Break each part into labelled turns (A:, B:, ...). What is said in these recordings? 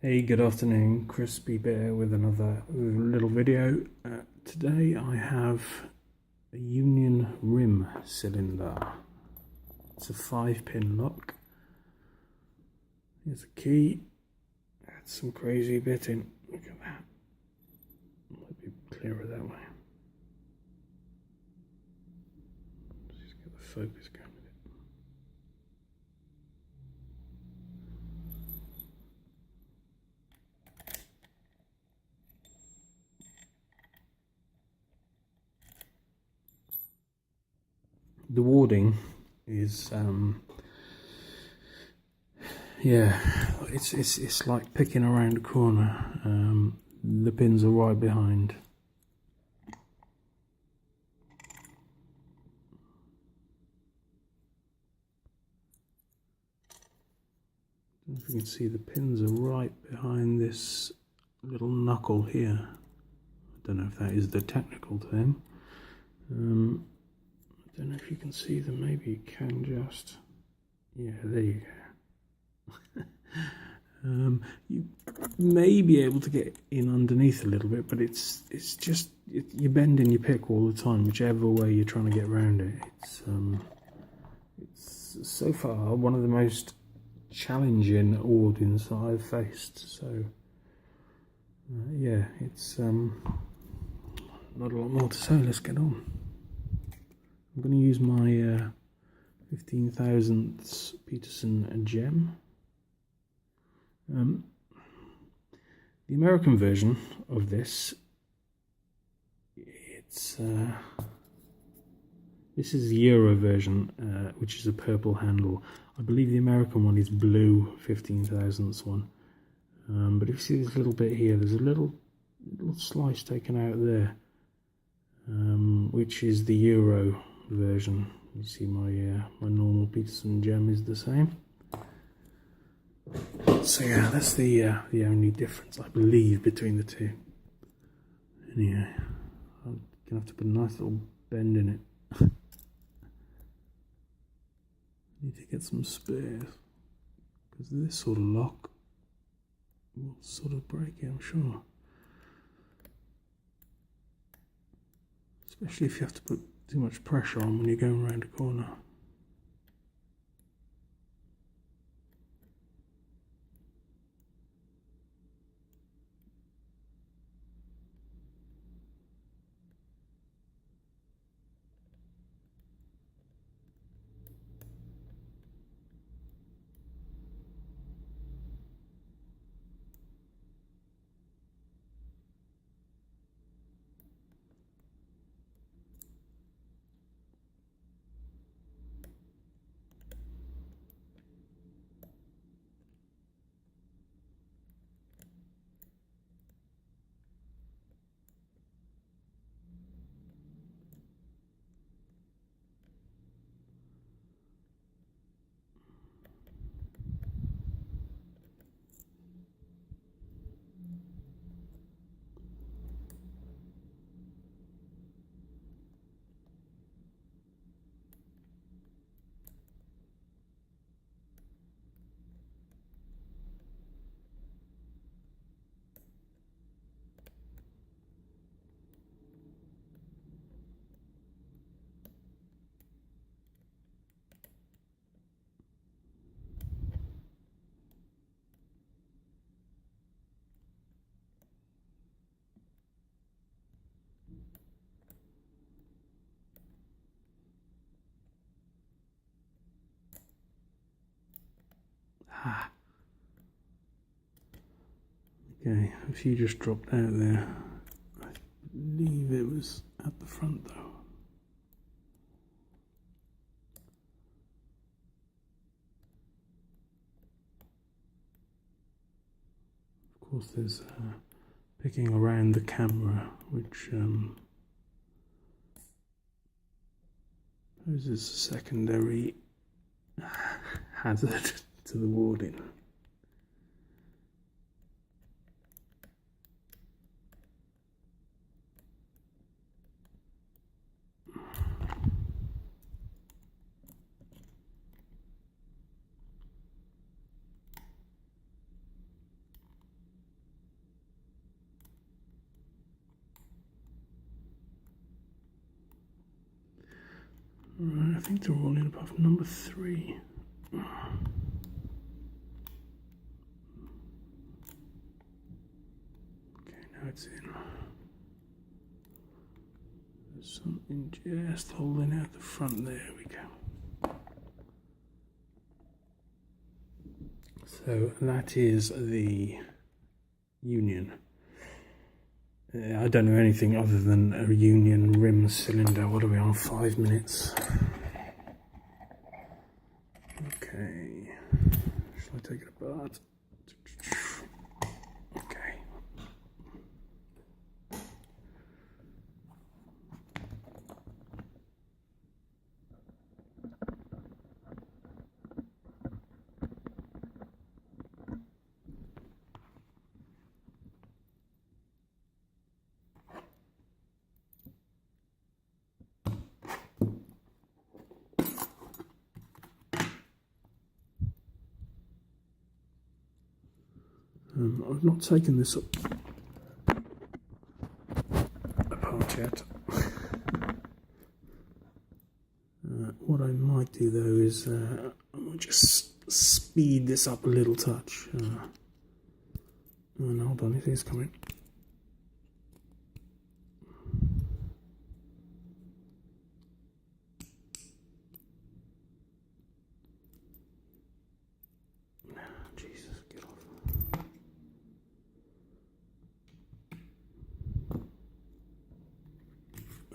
A: Hey, good afternoon, Crispy Bear with another little video. Today I have a Union Rim cylinder. It's a 5-pin lock. Here's a key. Add some crazy bit in. Look at that. Might be clearer that way. Just get the focus going. The warding is it's like picking around a corner. The pins are right behind. I don't know if you can see, the pins are right behind this little knuckle here. I don't know if that is the technical term. I don't know if you can see them. Maybe you can just, yeah, there you go. You may be able to get in underneath a little bit, but it's just you're bending your pick all the time, whichever way you're trying to get around it. It's so far one of the most challenging wardings that I've faced. So yeah, it's not a lot more to say. Let's get on. I'm going to use my 15 thousandths Peterson gem. The American version of this, this is the Euro version, which is a purple handle. I believe the American one is blue 15 thousandths one. But if you see this little bit here, there's a little slice taken out there, which is the Euro version. You see my my normal Peterson gem is the same. So yeah, that's the only difference, I believe, between the two. Anyway, I'm gonna have to put a nice little bend in it. Need to get some spares, because this sort of lock will sort of break it, I'm sure. Especially if you have to put too much pressure on when you're going around a corner. Okay, a few just dropped out there. I believe it was at the front though. Of course, there's picking around the camera, which poses a secondary hazard to the warding. Right, I think they're all in apart from number 3. Okay, now it's in. There's something just holding out the front. There we go. So that is the Union. I don't know anything other than a Union Rim Cylinder. What are we on? 5 minutes. Okay. Shall I take it apart? Okay. I've not taken this apart yet. What I might do though is I might just speed this up a little touch. And hold on, it is coming. Jesus, get off.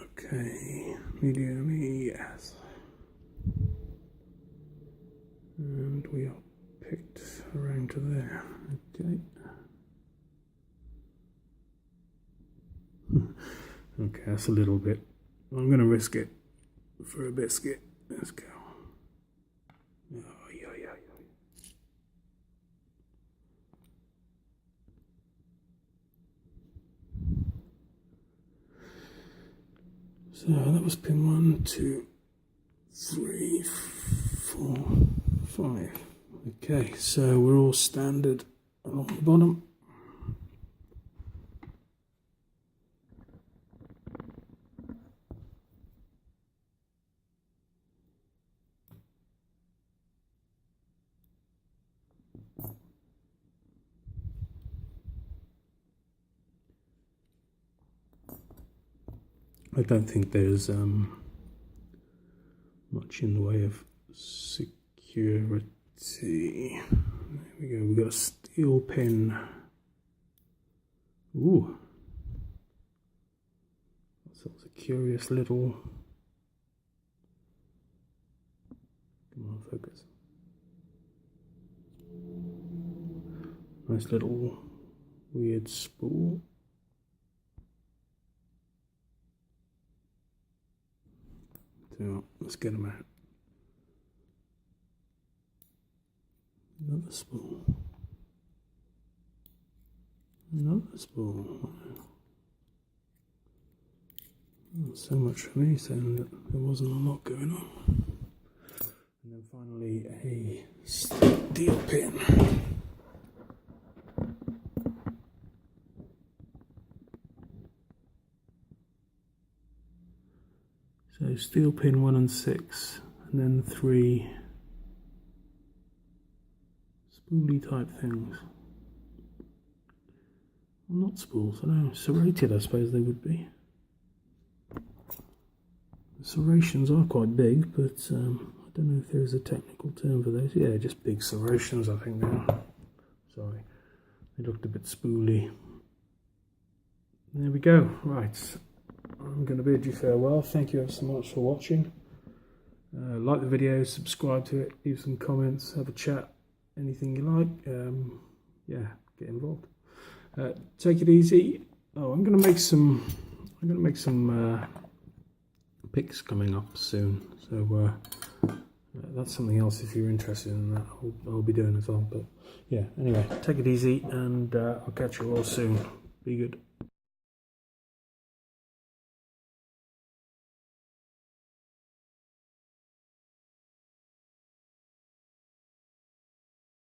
A: Okay, medium, yes. And we are picked around to there. Okay. Okay, that's a little bit. I'm going to risk it for a biscuit. Let's go. Oh, yeah. So that was pin 1, 2, 3, 4, 5. Okay, so we're all standard along the bottom. I don't think there's much in the way of security. There we go, we've got a steel pin. Ooh. That's a curious little... Come on, focus. Nice little weird spool. So let's get them out. Another spool. Another spool. Oh, so much for me saying that there wasn't a lot going on. And then finally a steel pin. So steel pin 1 and 6, and then 3 spoolie type things. Well, not spools, I don't know, serrated I suppose they would be. The serrations are quite big, but I don't know if there's a technical term for those. Yeah, just big serrations I think they are. Sorry, they looked a bit spooly. There we go, right. I'm going to bid you farewell. Thank you ever so much for watching. Like the video, subscribe to it, leave some comments, have a chat, anything you like. Yeah, get involved. Take it easy. Oh, I'm going to make some pics coming up soon. So that's something else if you're interested in that. I'll be doing as well. But yeah, anyway, take it easy, and I'll catch you all soon. Be good.